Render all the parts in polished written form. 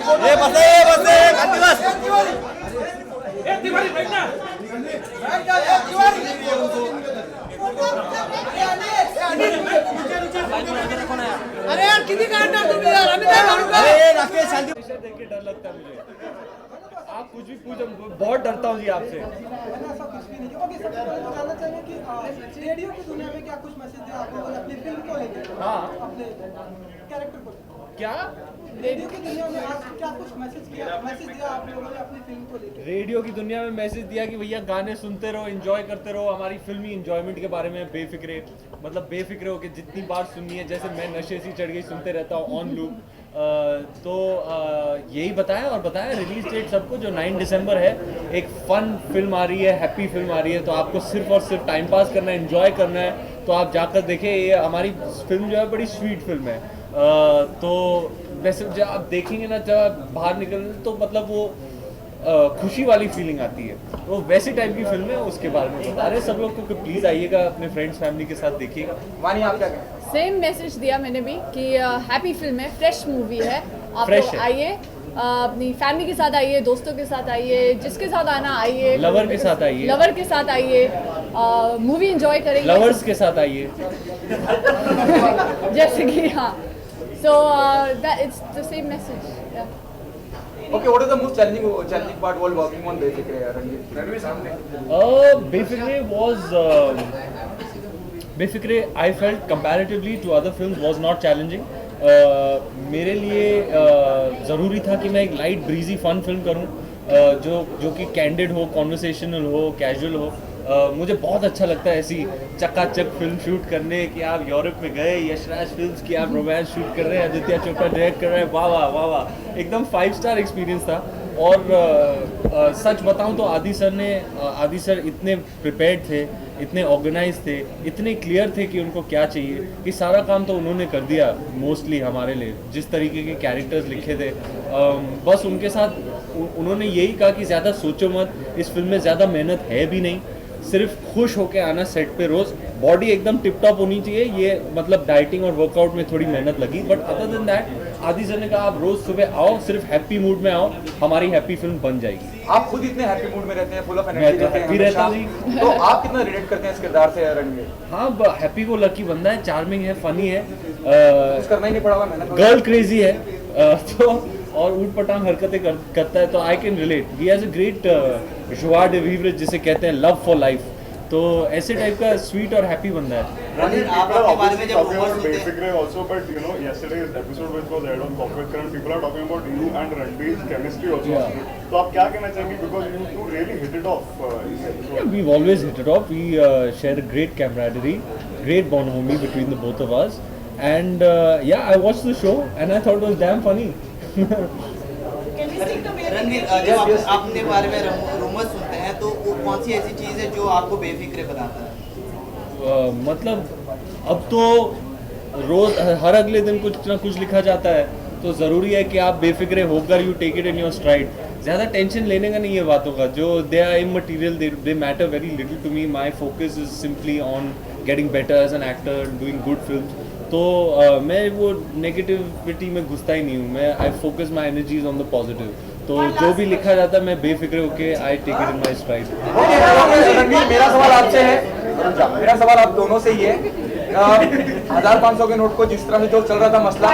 ये बस घंटी बस तिवारी बैठना अरे यार किती काढणार तुम्ही यार आम्ही काय करू का? अरे राकेश शांति देख के डर लगता है मुझे। आप कुछ भी पूछो, बहुत डरता हूँ जी आपसे। ऐसा कुछ भी नहीं। ओके, सबसे पहले तो जानना चाहिए कि रेडियो की दुनिया में क्या कुछ मैसेज दिया आपको अपनी फिल्म को लेकर? हाँ। अपने कैरेक्टर को लेकर। क्या रेडियो की दुनिया में आज क्या कुछ मैसेज दिया आप लोगों ने अपनी फिल्म को लेकर? रेडियो की दुनिया में मैसेज दिया कि भैया गाने सुनते रहो, एंजॉय करते रहो, हमारी फिल्मी एंजॉयमेंट के बारे में बेफिक्रे, मतलब बेफिक्रे हो कि जितनी बार सुननी है, जैसे मैं नशे सी चढ़ गई सुनते रहता हूँ ऑन लूप। तो यही बताया और बताया रिलीज डेट सबको जो 9 दिसंबर है। एक फन फिल्म आ रही है, हैप्पी फिल्म आ रही है, तो आपको सिर्फ और सिर्फ टाइम पास करना है, एंजॉय करना है, तो आप जाकर देखें। ये हमारी फिल्म जो है बड़ी स्वीट फिल्म है। तो वैसे जब आप देखेंगे ना, जब आप बाहर निकल तो मतलब वो खुशी वाली फीलिंग आती है, वो वैसी टाइप की फिल्म है, उसके बारे में बता रहे सब लोग को कि प्लीज़ आइएगा, अपने फ्रेंड्स फैमिली के साथ देखिएगा। वानी आप क्या कहें? सेम मैसेज दिया मैंने भी कि हैप्पी फिल्म है, फ्रेश मूवी है, आप Fresh लोग है। आइए, अपनी फैमिली के साथ आइए, दोस्तों के साथ आइए, जिसके साथ आना आइए, लवर के साथ आइए, लवर के साथ आइए, मूवी एंजॉय करेंगे लवर्स के साथ आइए। जैसे कि हाँ, so it's the same message. Okay, what is the most challenging part while working on Befikre? Ranveer सामने. Befikre was Befikre I felt comparatively to other films was not challenging. मेरे लिए ज़रूरी था कि मैं एक लाइट ब्रीजी फन फिल्म करूं, जो कि कैंडिड हो, कॉन्वर्सेशनल हो, कैजुअल हो। मुझे बहुत अच्छा लगता है ऐसी चकाचक फिल्म शूट करने कि आप यूरोप में गए, यशराज फिल्म्स की आप रोमांस शूट कर रहे हैं, आदित्य चोपड़ा डायरेक्ट कर रहे हैं, वाह वाह वाह वाह, एकदम 5 स्टार एक्सपीरियंस था। और सच बताऊं तो आदि सर इतने प्रिपेयर्ड थे, इतने ऑर्गेनाइज थे, इतने क्लियर थे कि उनको क्या चाहिए, कि सारा काम तो उन्होंने कर दिया मोस्टली हमारे लिए। जिस तरीके के कैरेक्टर्स लिखे थे, बस उनके साथ उन्होंने यही कहा कि ज़्यादा सोचो मत, इस फिल्म में ज़्यादा मेहनत है भी नहीं, सिर्फ खुश होके आना सेट पे रोज़, बॉडी एकदम टिप टॉप होनी चाहिए। ये मतलब डाइटिंग और वर्कआउट में थोड़ी मेहनत लगी, बट अदर देन दैट आदि सर ने कहा आप रोज़ सुबह आओ, सिर्फ हैप्पी मूड में आओ, हमारी हैप्पी फिल्म बन जाएगी। आप खुद इतने हैप्पी मूड में रहते हैं, फुल ऑफ मैं एनर्जी तो रहते हैं happy रहता हमेशा। हूँ तो आप कितना रिलेट करते हैं इस किरदार से रणवीर? हाँ, हैप्पी को लकी बंदा है, चार्मिंग है, फनी है, कुछ करना ही नहीं पड़ा हुआ, मेहनत वगैरह। गर्ल क्रेजी है, तो और ऊट पटांग हरकतें करता है, तो I can relate. He has a great joie de vivre जिसे कहते हैं, लव फॉर लाइफ। तो ऐसे टाइप का स्वीट और हैप्पी बंदा है। रणवीर, आप अपने बारे में जब talking rumors about सुनते हैं, Befikre also, but you know, yesterday's episode which was aired on Corporate Current, people are talking about you and Ranveer's chemistry also. Yeah. तो आप क्या कहना चाहेंगे, because you two really hit it off in the episode? Yeah, we've always hit it off. We share a great camaraderie, great bonhomie between the both of us. And yeah, I watched the show and I thought it was damn funny. Ranveer, जब आप अपने बारे में rumors सुनते हैं तो वो कौन सी ऐसी चीज़ है जो आपको बेफिक्रे बनाता है? मतलब अब तो रोज हर अगले दिन कुछ ना कुछ लिखा जाता है, तो ज़रूरी है कि आप बेफिक्रे होकर you take it in your stride. ज़्यादा टेंशन लेने का नहीं है बातों का, जो they are immaterial, they matter very little to me. My focus is simply on getting better as an actor, doing good film. तो मैं वो नेगेटिविटी में घुसता ही नहीं हूँ, मैं I focus my energies on the positive. तो जो भी लिखा जाता है मैं बेफिक्रे होके I take it in my stride. Ranveer, मेरा सवाल आपसे है, मेरा सवाल आप दोनों से ही है। 1500 के नोट को जिस तरह से जो चल रहा था मसला,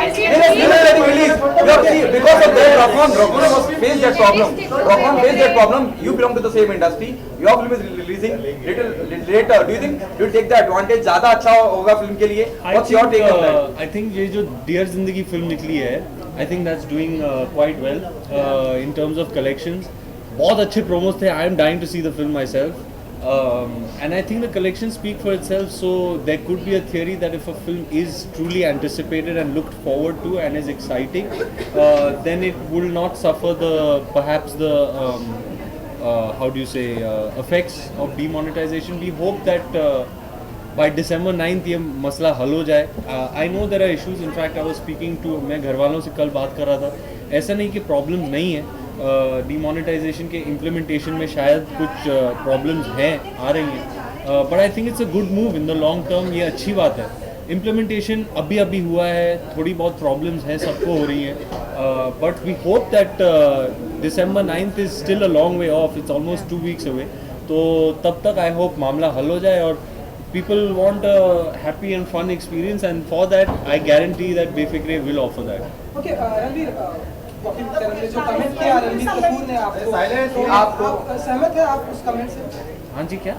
because of that, Rockman was faced that problem. Rockman faced that problem. You belong to the same industry. Your film is releasing little later. Do you take the advantage? ज़्यादा अच्छा होगा फिल्म के लिए? What's your take on that? I think ये जो dear जिंदगी film निकली है, I think that's doing quite well in terms of collections. बहुत अच्छे promos थे. I am dying to see the film myself. And I think the collections speak for itself, so there could be a theory that if a film is truly anticipated and looked forward to and is exciting, then it will not suffer perhaps the how do you say effects of demonetization. We hope that by December 9th ये मसला हल हो जाए. I know there are issues. In fact, I was speaking to, मैं घर वालों से कल बात कर रहा था, ऐसा नहीं कि प्रॉब्लम नहीं है. डिमोनेटाइजेशन के इम्प्लीमेंटेशन में शायद कुछ प्रॉब्लम्स हैं, आ रही हैं, but I think it's a good move in the long term. ये अच्छी बात है. इम्प्लीमेंटेशन अभी अभी हुआ है, थोड़ी बहुत प्रॉब्लम्स हैं, सबको हो रही हैं, but we hope that December 9th is still a long way off, it's almost 2 weeks away, तो तब तक आई होप मामला हल हो जाए और people want a happy and fun experience, and for that I guarantee that Befikre will offer that. Okay Ranveer, वकील करण ने जो कमेंट किया रणवीर कपूर ने आपको, आप सहमत है आप उस कमेंट से? हाँ जी, क्या?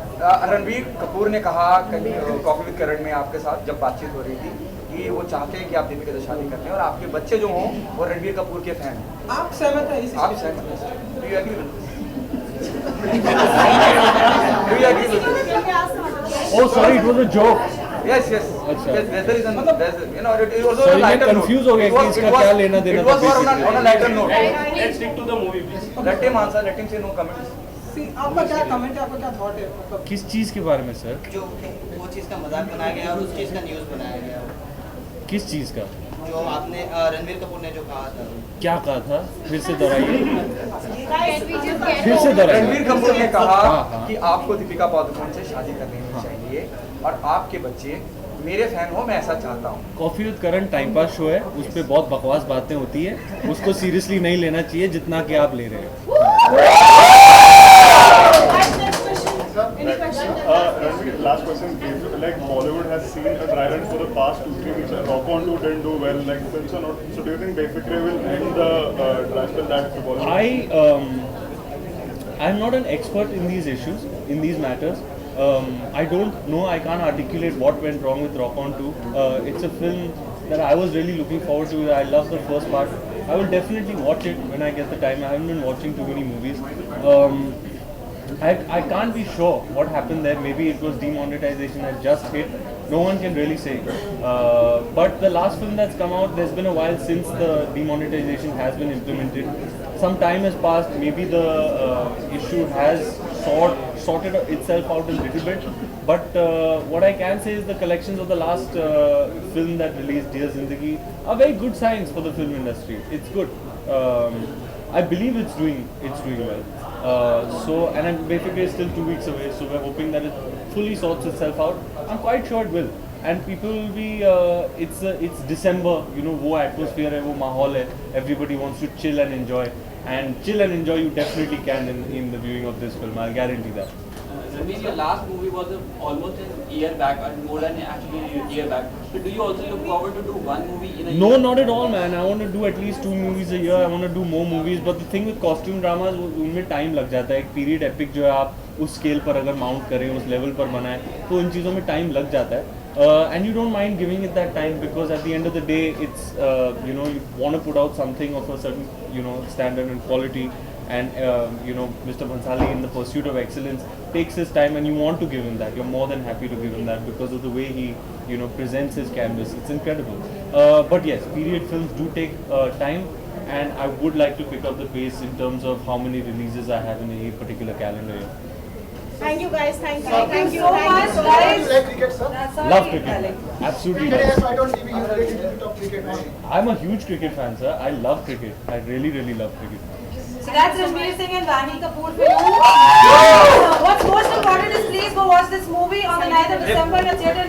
रणवीर कपूर ने कहा कॉफी विद करण में आपके साथ जब बातचीत हो रही थी कि वो चाहते हैं कि आप दीपिका से शादी करते हैं और आपके बच्चे जो हों वो रणवीर कपूर के फैन हैं। आप सहमत हैं इस? आप सहमत हैं? Do you agree with this? Do you agree with this? Oh sorry, it was a joke. Yes, yes. अच्छा। Yes, there is an, there's, you know, it was Sorry, on a मैं lighter note. confuse हो गया It कि was- इसका it was- क्या लेना देना It was था on a lighter note. Let's stick to the movie, please. Let him answer. Let him say no comments. आपका क्या कमेंट है, आपका क्या थॉट है, मतलब किस चीज़ के बारे में सर? जो वो चीज़ का मजाक बनाया गया और उस चीज़ का न्यूज़ बनाया गया, किस चीज़ का? जो आपने रणवीर कपूर ने जो कहा था। क्या कहा था? फिर से दोहराइए। फिर फिर से दोहराइए। रणवीर कपूर ने कहा हाँ। कि आपको दीपिका पादुकोण से शादी कर लेनी चाहिए और आपके बच्चे मेरे फैन हो, मैं ऐसा चाहता हूँ। Coffee with Karan time pass show है, उस पर बहुत बकवास बातें होती है, उसको सीरियसली नहीं लेना चाहिए जितना कि आप ले रहे हो। Ranveer, last question. Like Bollywood has seen a dry run for the past 2-3 weeks. Rock On 2 didn't do well. Like films are not. So do you think Befikre will end the dry spell that Bollywood? I'm not an expert in these issues, in these matters. I don't know, I can't articulate what went wrong with Rock On 2. It's a film that I was really looking forward to. I love the first part. I will definitely watch it when I get the time. I haven't been watching too many movies. I can't be sure what happened there. Maybe it was demonetization that just hit. No one can really say. But the last film that's come out, there's been a while since the demonetization has been implemented. Some time has passed. Maybe the issue has sorted itself out a little bit. But what I can say is the collections of the last film that released, Dear Zindagi, are very good signs for the film industry. It's good. I believe it's doing well. And I'm basically still 2 weeks away, so we're hoping that it fully sorts itself out. I'm quite sure it will. And people will be, it's December, you know, वो atmosphere है, वो माहौल है, everybody wants to chill and enjoy. And chill and enjoy you definitely can in the viewing of this film, I'll guarantee that. Ranveer, your last movie was almost a year back, and more than actually a year back. So do you also look forward to do one movie in a year? No, not at all, man. I want to do at least 2 movies a year. I want to do more movies. But the thing with costume dramas, उनमें time लग जाता है. एक period epic जो है आप उस scale पर अगर mount करें, उस level पर बनाएं, तो इन चीज़ों में time लग जाता है. And you don't mind giving it that time because at the end of the day, it's you know, you want to put out something of a certain, you know, standard and quality. And you know, Mr. Bhansali, in the pursuit of excellence, takes his time, and you want to give him that. You're more than happy to give him that because of the way he, you know, presents his canvas. It's incredible. But yes, period films do take time, and I would like to pick up the pace in terms of how many releases I have in a particular calendar year. Thank you guys, thank you so much Do guys. you like cricket, sir? Love cricket. Absolutely Cricket love. is fight on TV. You relate to top cricket. I'm a huge cricket fan, sir. I love cricket. I really, really love cricket. So that's Ranveer Singh and Vani Kapoor for you. What's most important is please go watch this movie on the 9th of December in a theatre.